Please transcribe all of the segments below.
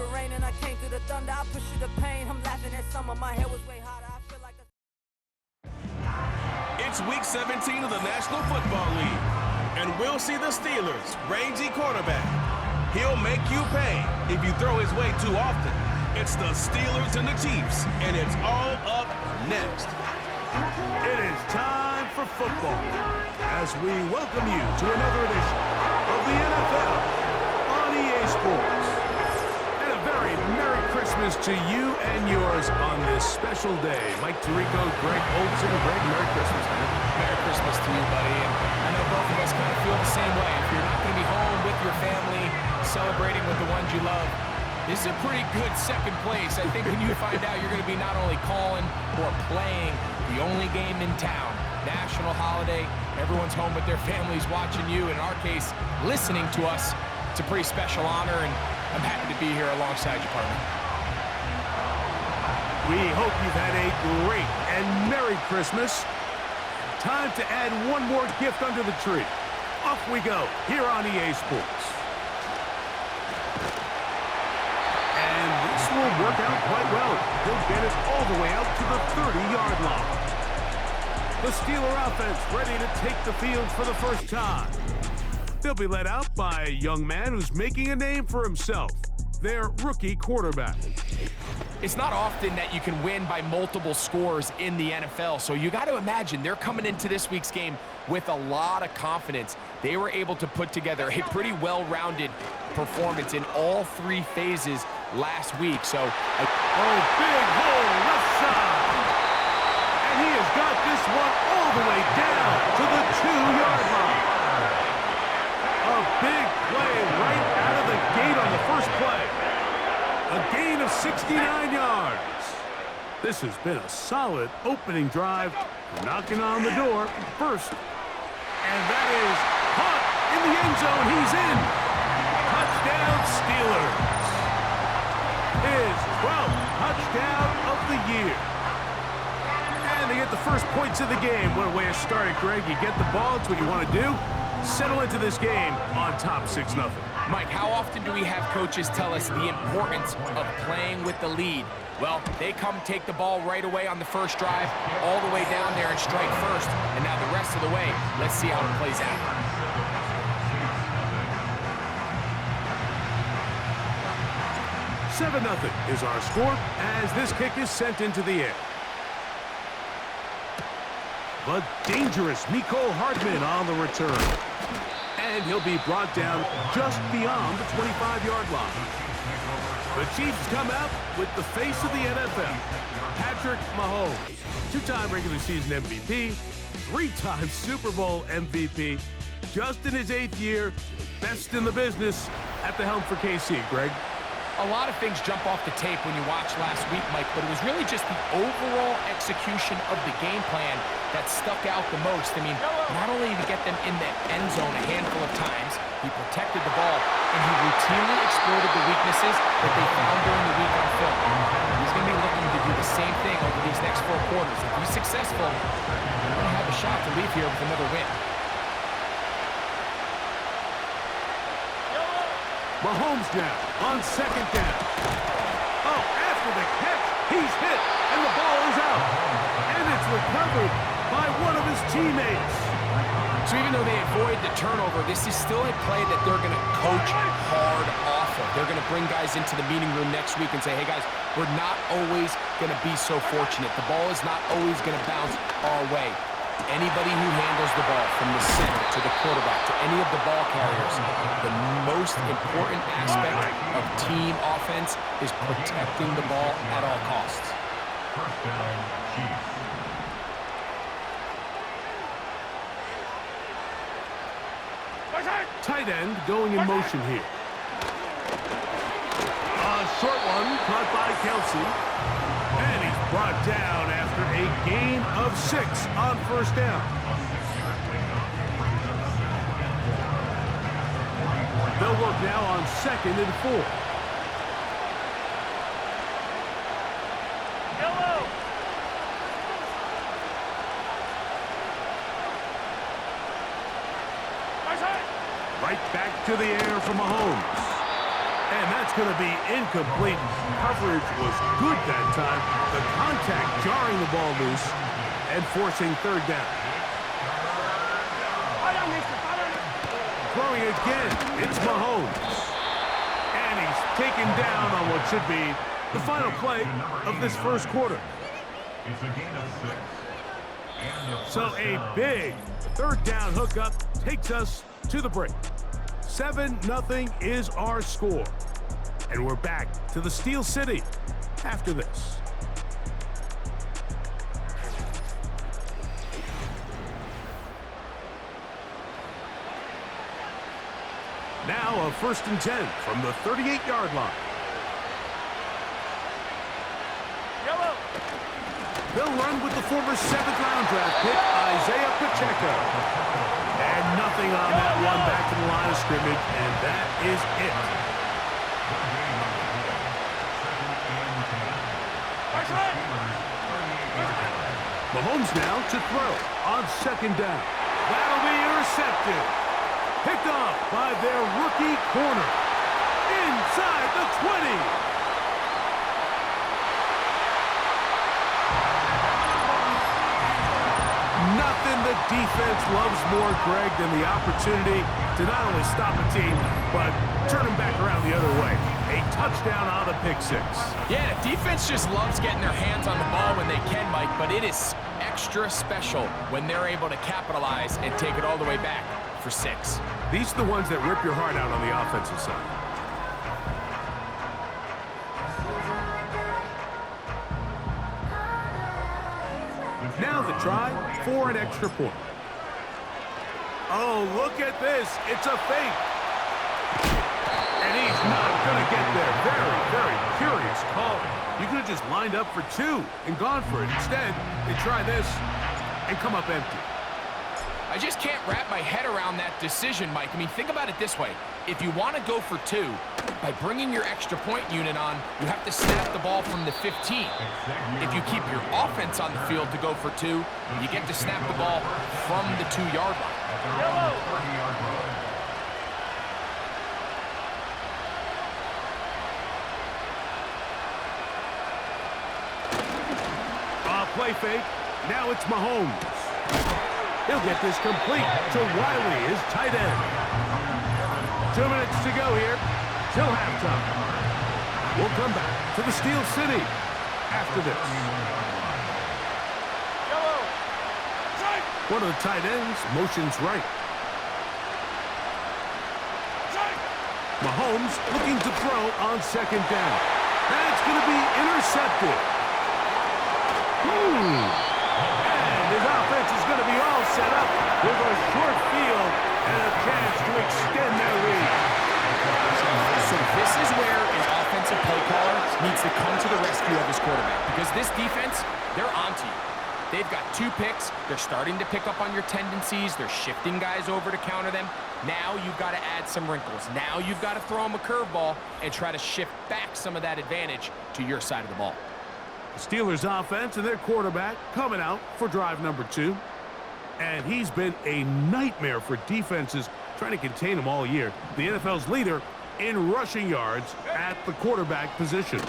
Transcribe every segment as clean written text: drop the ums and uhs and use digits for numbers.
the rain and I came through the thunder. I push you the pain. I'm laughing at summer. My hair was way hotter. I feel like a... It's week 17 of the National Football League, and we'll see the Steelers' rangy quarterback. He'll make you pay if you throw his way too often. It's the Steelers and the Chiefs, and it's all up next. It is time for football as we welcome you to another edition of the NFL on EA Sports. And a very Merry Christmas to you and yours on this special day. Mike Tirico, Greg Olson. Greg, Merry Christmas, man. Merry Christmas to you, buddy. And I know both of us kind of feel the same way. If you're not going to be home with your family, celebrating with the ones you love, this is a pretty good second place. I think when you find out you're going to be not only calling or playing the only game in town, national holiday, everyone's home with their families watching you, in our case, listening to us, it's a pretty special honor, and I'm happy to be here alongside you, partner. We hope you've had a great and Merry Christmas. Time to add one more gift under the tree. Off we go here on EA Sports. And this will work out quite well. He'll get it all the way out to the 30-yard line. The Steeler offense ready to take the field for the first time. They'll be led out by a young man who's making a name for himself, their rookie quarterback. It's not often that you can win by multiple scores in the NFL, so you got to imagine they're coming into this week's game with a lot of confidence. They were able to put together a pretty well-rounded performance in all three phases last week. So, big hole left side. And he has got this one all the way down to the 2-yard line. A big play right out of the gate on the first play. A gain of 69 yards. This has been a solid opening drive, knocking on the door first. And that is caught in the end zone. He's in. Touchdown, Steelers. His 12th touchdown of the year. And they get the first points of the game. What a way to start it, Greg. You get the ball. It's what you want to do. Settle into this game on top 6-0. Mike, how often do we have coaches tell us the importance of playing with the lead? Well, they come take the ball right away on the first drive, all the way down there and strike first. And now the rest of the way, let's see how it plays out. $7-0 is our score as this kick is sent into the air. But dangerous Mecole Hardman on the return. And he'll be brought down just beyond the 25-yard line. The Chiefs come out with the face of the NFL, Patrick Mahomes. 2-time regular season MVP, 3-time Super Bowl MVP, just in his 8th year, best in the business at the helm for KC. Greg? A lot of things jump off the tape when you watch last week, Mike, but it was really just the overall execution of the game plan that stuck out the most. I mean, not only did he get them in the end zone a handful of times, he protected the ball, and he routinely exploited the weaknesses that they found during the week on film. He's going to be looking to do the same thing over these next 4 quarters. If he's successful, he's going to have a shot to leave here with another win. Mahomes now on 2nd down. Oh, after the catch, he's hit, and the ball is out. And it's recovered by one of his teammates. So even though they avoid the turnover, this is still a play that they're going to coach hard off of. They're going to bring guys into the meeting room next week and say, hey, guys, we're not always going to be so fortunate. The ball is not always going to bounce our way. Anybody who handles the ball from the center to the quarterback to any of the ball carriers, the most important aspect of team offense is protecting the ball at all costs. Tight end going in motion here. A short one caught by Kelsey. And he's brought down after a gain of 6 on 1st down. They'll work now on 2nd and 4. Right back to the air for Mahomes. And that's going to be incomplete. Coverage was good that time. The contact jarring the ball loose and forcing third down. Throwing again, it's Mahomes. And he's taken down on what should be the final play of this first quarter. It's a gain of 6. So a big third down hookup takes us to the break. 7-0 is our score. And we're back to the Steel City after this. Now a 1st and 10 from the 38-yard line. Yellow. They'll run with the former 7th-round draft pick, Isaiah Pacheco. And nothing on that one back to the line of scrimmage, and that is it. Mahomes now to throw on 2nd down. That'll be intercepted. Picked off by their rookie corner. Inside the 20. Nothing the defense loves more, Greg, than the opportunity to not only stop a team, but turn them back around the other way. A touchdown on the pick 6. Yeah, defense just loves getting their hands on the ball when they can, Mike, but it is extra special when they're able to capitalize and take it all the way back for 6. These are the ones that rip your heart out on the offensive side. Now the try for an extra point. Oh, look at this. It's a fake. And he's not going to get there. Very, very curious call. You could have just lined up for 2 and gone for it. Instead, they try this and come up empty. I just can't wrap my head around that decision, Mike. I mean, think about it this way. If you want to go for 2, by bringing your extra point unit on, you have to snap the ball from the 15. If you keep your offense on the field to go for 2, you get to snap the ball from the 2-yard line. Play fake. Now it's Mahomes. He'll get this complete to Wiley, his tight end. 2 minutes to go here till halftime. We'll come back to the Steel City after this. One of the tight ends motions right. Mahomes looking to throw on 2nd down. That's going to be intercepted. And his offense is going to be all set up with a short field and a chance to extend their lead. So this is where an offensive play caller needs to come to the rescue of his quarterback, because this defense, they're onto you. They've got 2 picks. They're starting to pick up on your tendencies. They're shifting guys over to counter them. Now you've got to add some wrinkles. Now you've got to throw them a curveball and try to shift back some of that advantage to your side of the ball. Steelers offense and their quarterback coming out for drive number 2. And he's been a nightmare for defenses trying to contain him all year. The NFL's leader in rushing yards at the quarterback position.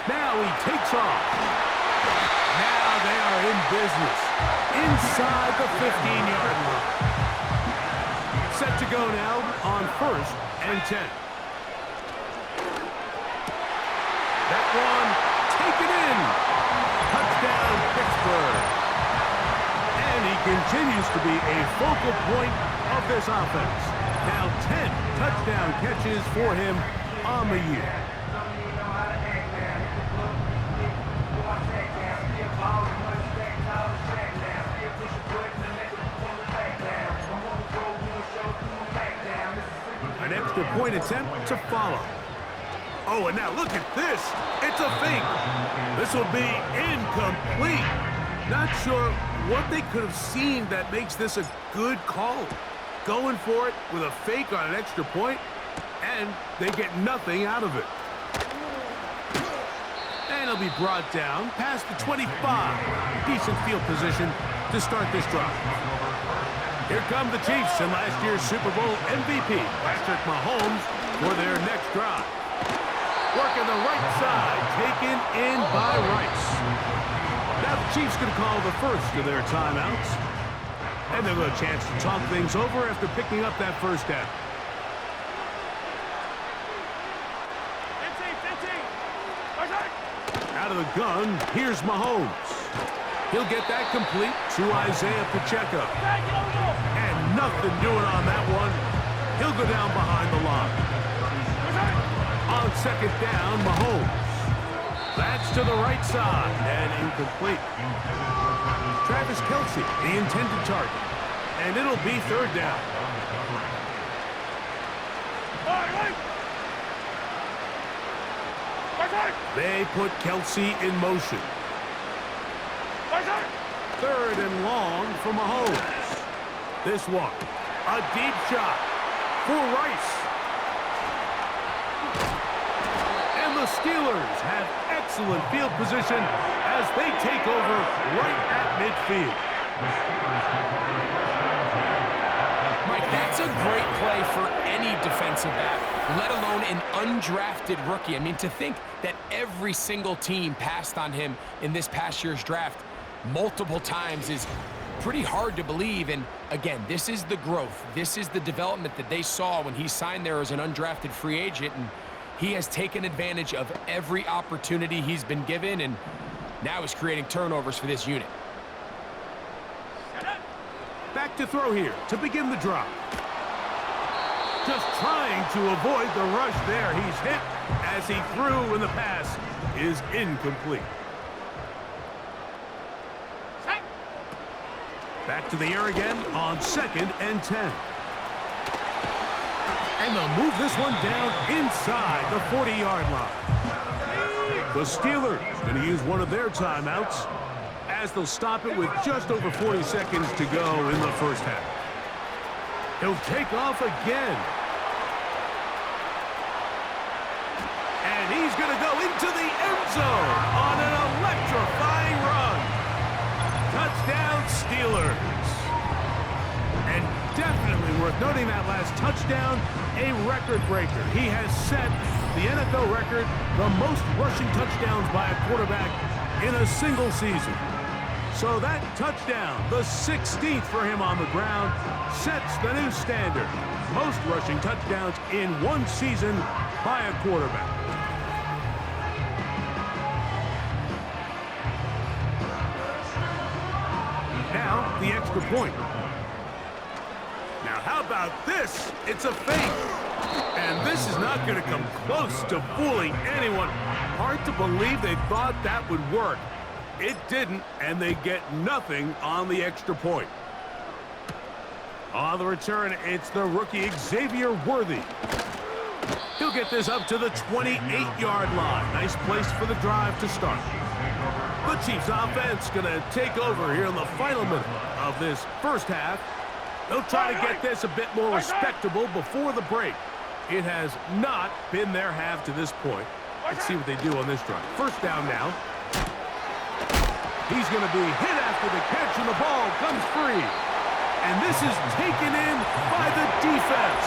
Now he takes off. Now they are in business inside the 15-yard line. Set to go now on 1st and 10. That one taken in. Touchdown, Pittsburgh. And he continues to be a focal point of this offense. Now 10 touchdown catches for him on the year. An extra point attempt to follow. Oh, and now look at this. It's a fake. This will be incomplete. Not sure what they could have seen that makes this a good call. Going for it with a fake on an extra point, and they get nothing out of it. And it'll be brought down past the 25. Decent field position to start this drive. Here come the Chiefs and last year's Super Bowl MVP, Patrick Mahomes, for their the right side, taken in by Rice. Now the Chiefs going to call the first of their timeouts. And they'll have a chance to talk things over after picking up that first down. Out of the gun, here's Mahomes. He'll get that complete to Isaiah Pacheco. And nothing doing on that one. He'll go down behind the line. On second down, Mahomes. That's to the right side and incomplete. Travis Kelce, the intended target. And it'll be third down. They put Kelce in motion. Third and long for Mahomes. This one, a deep shot for Rice. And the Steelers have excellent field position as they take over right at midfield. Mike, that's a great play for any defensive back, let alone an undrafted rookie. I mean, to think that every single team passed on him in this past year's draft multiple times is pretty hard to believe. And again, this is the growth. This is the development that they saw when he signed there as an undrafted free agent. And he has taken advantage of every opportunity he's been given, and now he's creating turnovers for this unit. Back to throw here to begin the drive. Just trying to avoid the rush there. He's hit as he threw when the pass is incomplete. Back to the air again on 2nd and 10. And they'll move this one down inside the 40-yard line. The Steelers going to use one of their timeouts as they'll stop it with just over 40 seconds to go in the first half. He'll take off again. And he's going to go into the end zone on an electrifying run. Touchdown, Steelers. And definitely worth noting that last touchdown, a record breaker. He has set the NFL record, the most rushing touchdowns by a quarterback in a single season. So that touchdown, the 16th for him on the ground, sets the new standard. Most rushing touchdowns in one season by a quarterback. Now, the extra point. Now, how about this? It's a fake. And this is not going to come close to fooling anyone. Hard to believe they thought that would work. It didn't, and they get nothing on the extra point. On the return, it's the rookie Xavier Worthy. He'll get this up to the 28-yard line. Nice place for the drive to start. The Chiefs offense going to take over here in the final minute of this first half. They'll try to get this a bit more respectable before the break. It has not been their half to this point. Let's see what they do on this drive. First down now. He's going to be hit after the catch, and the ball comes free. And this is taken in by the defense.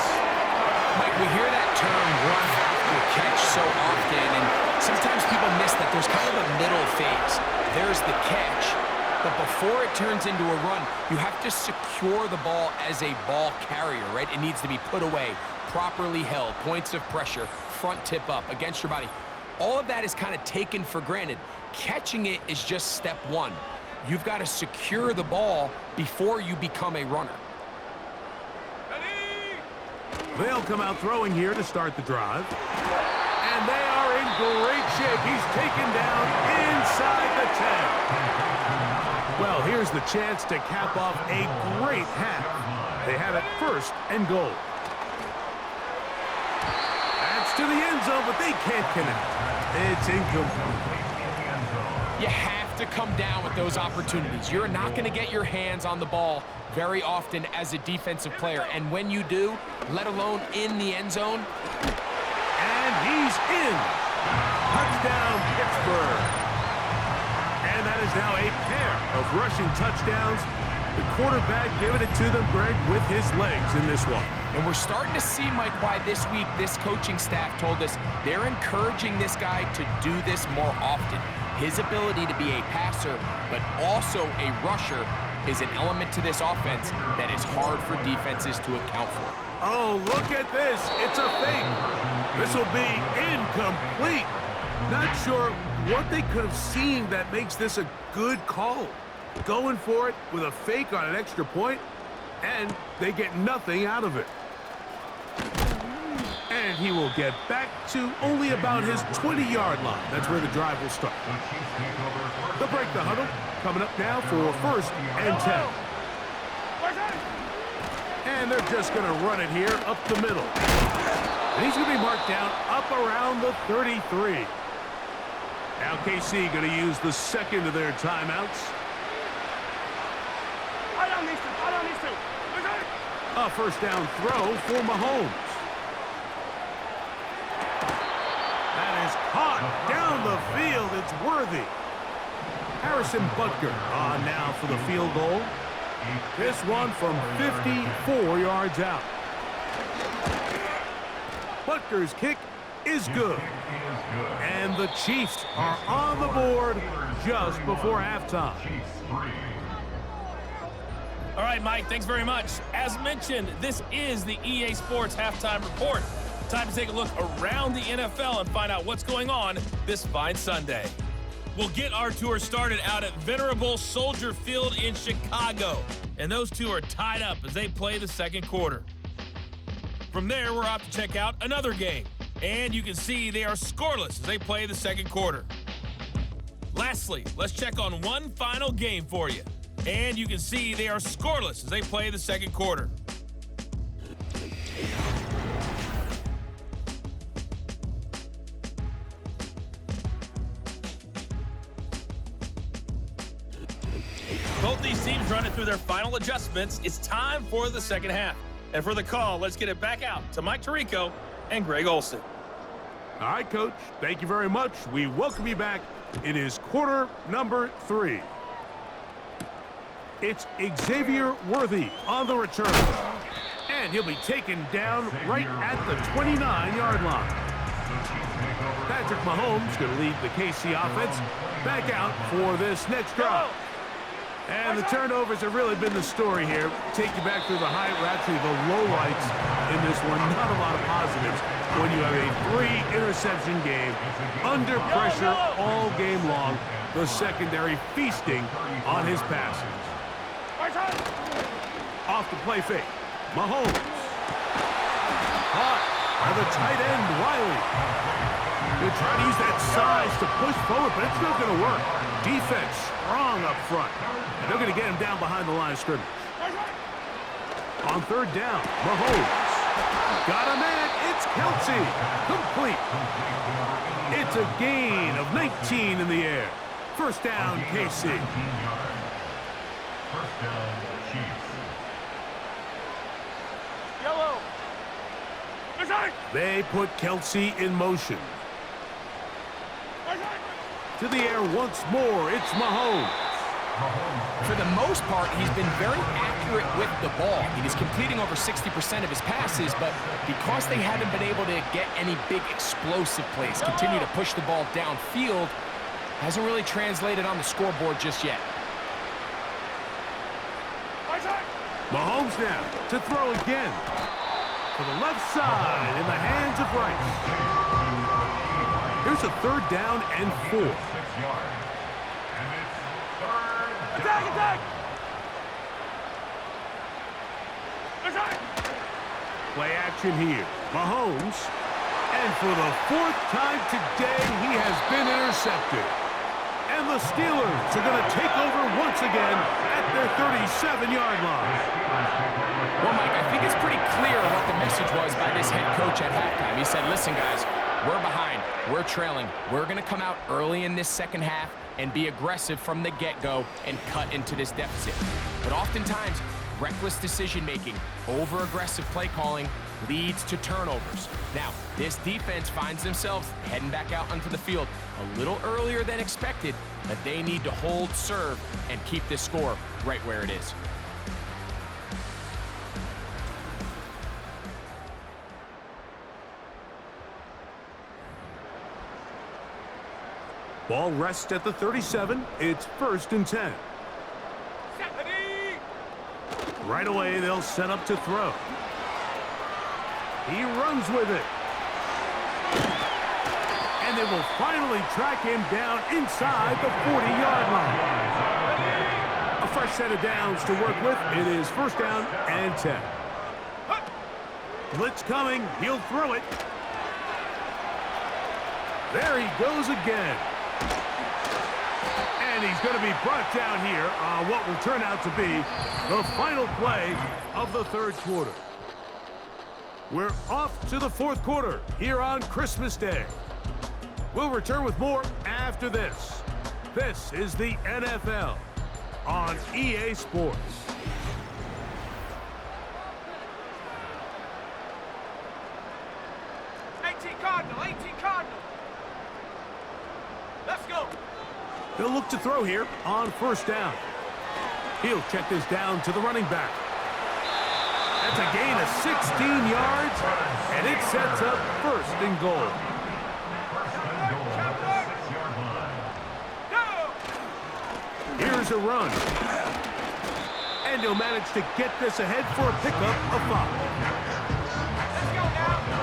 Mike, we hear that term run after catch so often, and sometimes people miss that there's kind of a middle phase. There's the catch, but before it turns into a run, you have to secure the ball as a ball carrier, right? It needs to be put away, properly held, points of pressure, front tip up against your body. All of that is kind of taken for granted. Catching it is just step one. You've got to secure the ball before you become a runner. They'll come out throwing here to start the drive. And they are in great shape. He's taken down inside the 10. Well, here's the chance to cap off a great half. They have it first and goal. That's to the end zone, but they can't connect. It's incomplete. You have to come down with those opportunities. You're not going to get your hands on the ball very often as a defensive player. And when you do, let alone in the end zone. And he's in. Touchdown, Pittsburgh. And that is now a pair of rushing touchdowns. The quarterback giving it to them, Greg, with his legs in this one. And we're starting to see, Mike, why this week this coaching staff told us they're encouraging this guy to do this more often. His ability to be a passer, but also a rusher, is an element to this offense that is hard for defenses to account for. Oh, look at this. It's a fake. This will be incomplete. Not sure what they could have seen that makes this a good call. Going for it with a fake on an extra point, and they get nothing out of it. And he will get back to only about his 20-yard line. That's where the drive will start. They'll break the huddle. Coming up now for 1st and 10. And they're just going to run it here up the middle. And he's going to be marked down up around the 33. Now KC going to use the second of their timeouts. A first down throw for Mahomes. That is caught down the field. It's worthy. Harrison Butker on now for the field goal. This one from 54 yards out. Butker's kick is good. And the Chiefs are on the board just before halftime. All right, Mike, thanks very much. As mentioned, this is the EA Sports Halftime Report. Time to take a look around the NFL and find out what's going on this fine Sunday. We'll get our tour started out at Venerable Soldier Field in Chicago. And those two are tied up as they play the second quarter. From there, we're off to check out another game. And you can see they are scoreless as they play the second quarter. Lastly, let's check on one final game for you. And you can see they are scoreless as they play the second quarter. Both these teams running through their final adjustments. It's time for the second half. And for the call, let's get it back out to Mike Tirico and Greg Olsen. All right, Coach. Thank you very much. We welcome you back. It is quarter number 3. It's Xavier Worthy on the return. And he'll be taken down right at the 29-yard line. Patrick Mahomes going to lead the KC offense back out for this next drive. And the turnovers have really been the story here. Take you back through the actually the lowlights in this one. Not a lot of positives when you have a 3-interception game under pressure all game long. The secondary feasting on his passes. Off the play fake. Mahomes. Caught by the tight end, Wiley. They try to use that size to push forward, but it's not going to work. Defense strong up front. And they're going to get him down behind the line of scrimmage. On third down, Mahomes. Got a man. It's Kelsey. Complete. It's a gain of 19 in the air. First down, KC. First down, Chiefs. Yellow. They put Kelsey in motion. To the air once more, it's Mahomes. For the most part, he's been very accurate with the ball. He is completing over 60% of his passes, but because they haven't been able to get any big explosive plays, continue to push the ball downfield, hasn't really translated on the scoreboard just yet. Mahomes now to throw again. To the left side in the hands of Rice. Here's a third down and 4. 6 yards. And it's third down. Attack! Play action here. Mahomes. And for the 4th time today, he has been intercepted. And the Steelers are going to take over once again at their 37-yard line. Well, Mike, I think it's pretty clear what the message was by this head coach at halftime. He said, listen, guys, we're behind. We're trailing. We're going to come out early in this second half and be aggressive from the get-go and cut into this deficit. But oftentimes, reckless decision-making, over-aggressive play calling leads to turnovers. Now, this defense finds themselves heading back out onto the field a little earlier than expected, but they need to hold serve and keep this score right where it is. Ball rests at the 37. It's 1st and 10. Right away, they'll set up to throw. He runs with it. And they will finally track him down inside the 40-yard line. A fresh set of downs to work with. It is 1st down and 10. Blitz coming. He'll throw it. There he goes again. And he's going to be brought down here on what will turn out to be the final play of the 3rd quarter. We're off to the 4th quarter here on Christmas Day. We'll return with more after this. This is the NFL on EA Sports. 18 Cardinal, 18 Cardinal. Let's go. He'll look to throw here on 1st down. He'll check this down to the running back. That's a gain of 16 yards, and it sets up 1st and goal. Here's a run. And he'll manage to get this ahead for a pickup of 5.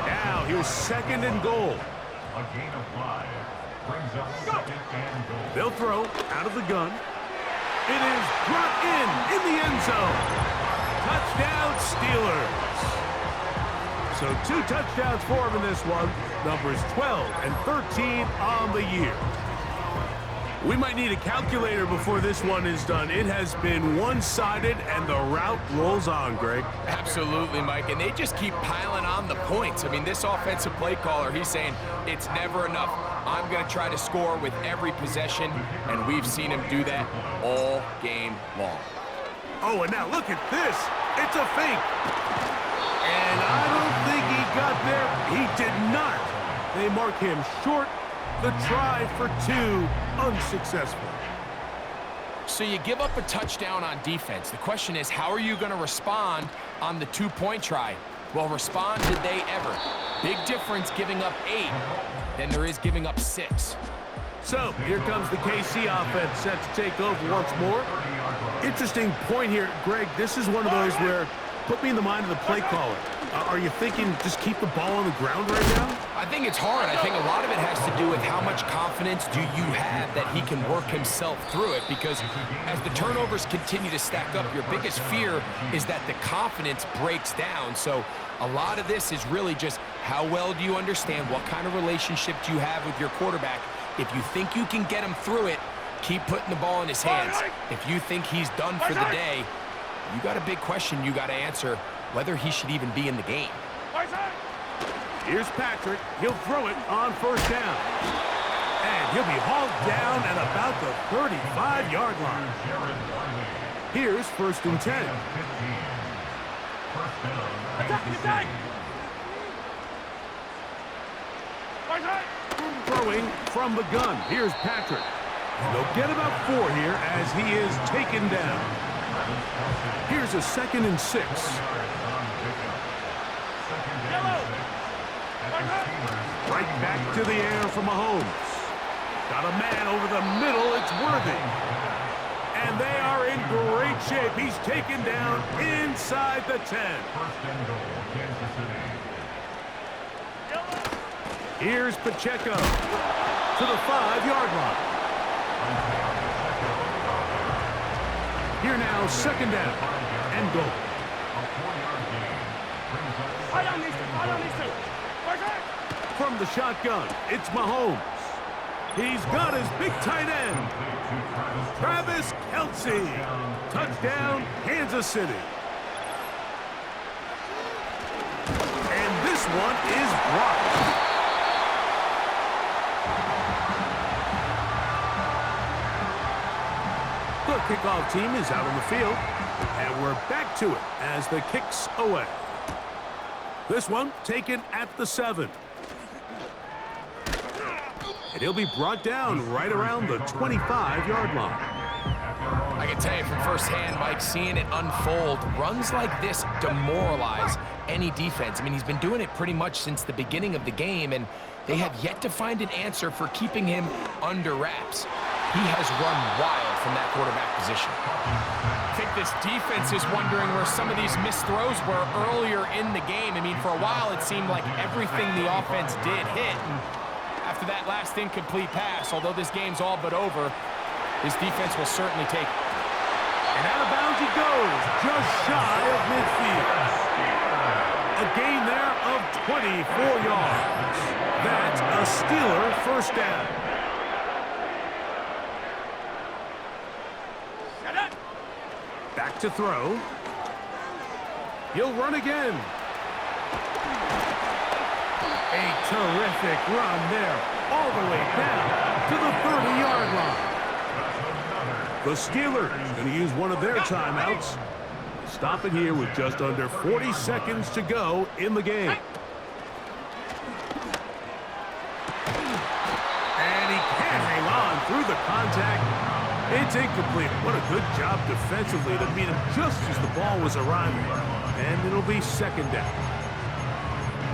Now here's 2nd and goal. A gain of 5 brings up 2nd and goal. They'll throw out of the gun. It is brought in the end zone. Touchdown, Steelers. So 2 touchdowns for him in this one. Numbers 12 and 13 on the year. We might need a calculator before this one is done. It has been one-sided, and the route rolls on, Greg. Absolutely, Mike, and they just keep piling on the points. I mean, this offensive play caller, he's saying it's never enough. I'm going to try to score with every possession, and we've seen him do that all game long. Oh, and now look at this. It's a fake. And I don't think he got there. He did not. They mark him short. The try for 2 unsuccessful. So you give up a touchdown on defense. The question is, how are you going to respond on the 2-point try? Well, respond did they ever? Big difference giving up 8 than there is giving up 6. So here comes the KC offense set to take over once more. Interesting point here, Greg. This is one of those where, put me in the mind of the play caller. Are you thinking just keep the ball on the ground right now? I think it's hard. I think a lot of it has to do with how much confidence do you have that he can work himself through it, because as the turnovers continue to stack up, your biggest fear is that the confidence breaks down. So a lot of this is really just how well do you understand, what kind of relationship do you have with your quarterback. If you think you can get him through it, keep putting the ball in his hands. If you think he's done for the day, you got a big question you got to answer, whether he should even be in the game. Here's Patrick. He'll throw it on 1st down. And he'll be hauled down at about the 35-yard line. Here's 1st and 10. Attack! Throwing from the gun. Here's Patrick. And they'll get about 4 here as he is taken down. Here's a 2nd and 6. Right back to the air for Mahomes. Got a man over the middle. It's Worthy. And they are in great shape. He's taken down inside the 10. 1st and goal, Kansas City. Here's Pacheco to the 5-yard line. Here now, 2nd down and goal. From the shotgun, it's Mahomes. He's got his big tight end, Travis Kelce. Touchdown, Kansas City. And this one is blocked. The kickoff team is out on the field, and we're back to it as the kick's away. This one taken at the 7. And he'll be brought down right around the 25-yard line. I can tell you from firsthand, Mike, seeing it unfold, runs like this demoralize any defense. I mean, he's been doing it pretty much since the beginning of the game, and they have yet to find an answer for keeping him under wraps. He has run wild from that quarterback position. I think this defense is wondering where some of these missed throws were earlier in the game. I mean, for a while, it seemed like everything the offense did hit. And after that last incomplete pass, although this game's all but over, his defense will certainly take it. And out of bounds he goes, just shy of midfield. A gain there of 24 yards. That's a Steeler first down. Back to throw. He'll run again. A terrific run there, all the way down to the 30-yard line. The Steelers going to use one of their timeouts. Stop it here with just under 40 seconds to go in the game. And he can't hang on through the contact. It's incomplete. What a good job defensively to meet him just as the ball was arriving. And it'll be second down.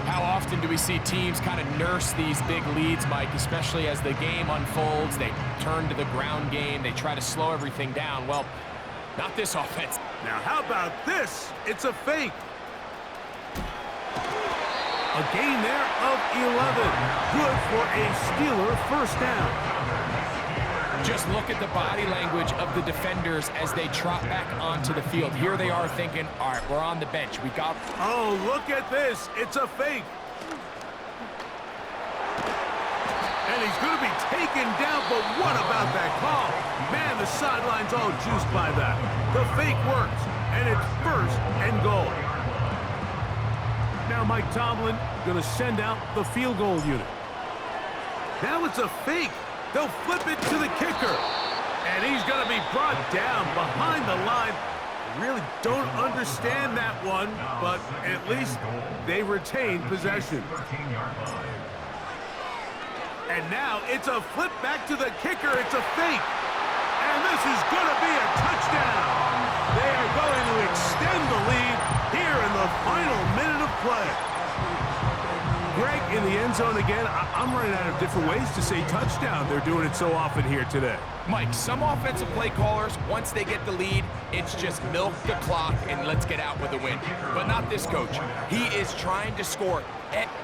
How often do we see teams kind of nurse these big leads, Mike, especially as the game unfolds? They turn to the ground game. They try to slow everything down. Well, not this offense. Now, how about this? It's a fake. A gain there of 11. Good for a Steeler first down. Just look at the body language of the defenders as they trot back onto the field. Here they are thinking, all right, we're on the bench. We got... Oh, look at this. It's a fake. And he's going to be taken down, but what about that call? Man, the sideline's all juiced by that. The fake works, and it's first and goal. Now Mike Tomlin going to send out the field goal unit. Now it's a fake. They'll flip it to the kicker. And he's going to be brought down behind the line. Really don't understand that one, but at least they retain possession. And now it's a flip back to the kicker. It's a fake. And this is going to be a touchdown. They are going to extend the lead here in the final minute of play. Greg, in the end zone again. I'm running out of different ways to say touchdown. They're doing it so often here today. Mike, some offensive play callers, once they get the lead, it's just milk the clock and let's get out with a win. But not this coach. He is trying to score.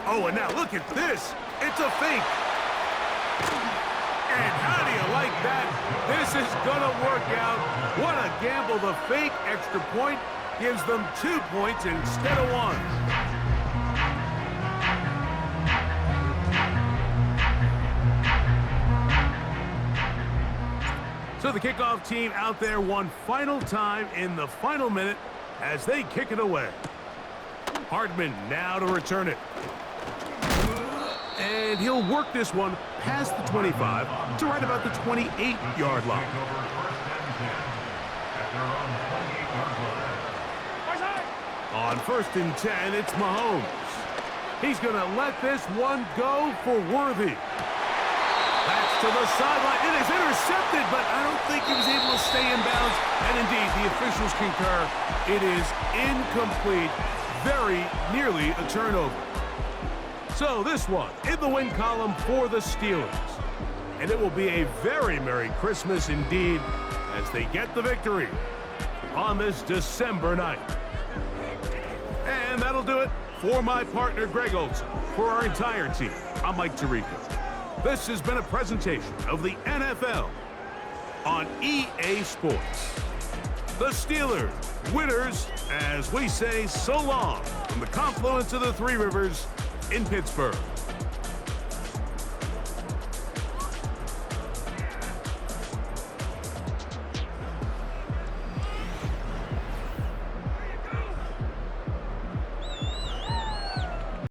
Oh, and now look at this. It's a fake. And how do you like that? This is going to work out. What a gamble. The fake extra point gives them 2 points instead of 1. So the kickoff team out there one final time in the final minute as they kick it away. Hardman now to return it. And he'll work this one past the 25 to right about the 28-yard line. On 1st and 10, it's Mahomes. He's going to let this one go for Worthy. That's to the sideline. It is intercepted, but I don't think he was able to stay in bounds. And indeed, the officials concur. It is incomplete. Very nearly a turnover. So this one in the win column for the Steelers. And it will be a very Merry Christmas indeed as they get the victory on this December night. And that'll do it for my partner, Greg Olson. For our entire team, I'm Mike Tirico. This has been a presentation of the NFL on EA Sports. The Steelers, winners, as we say so long from the confluence of the Three Rivers in Pittsburgh.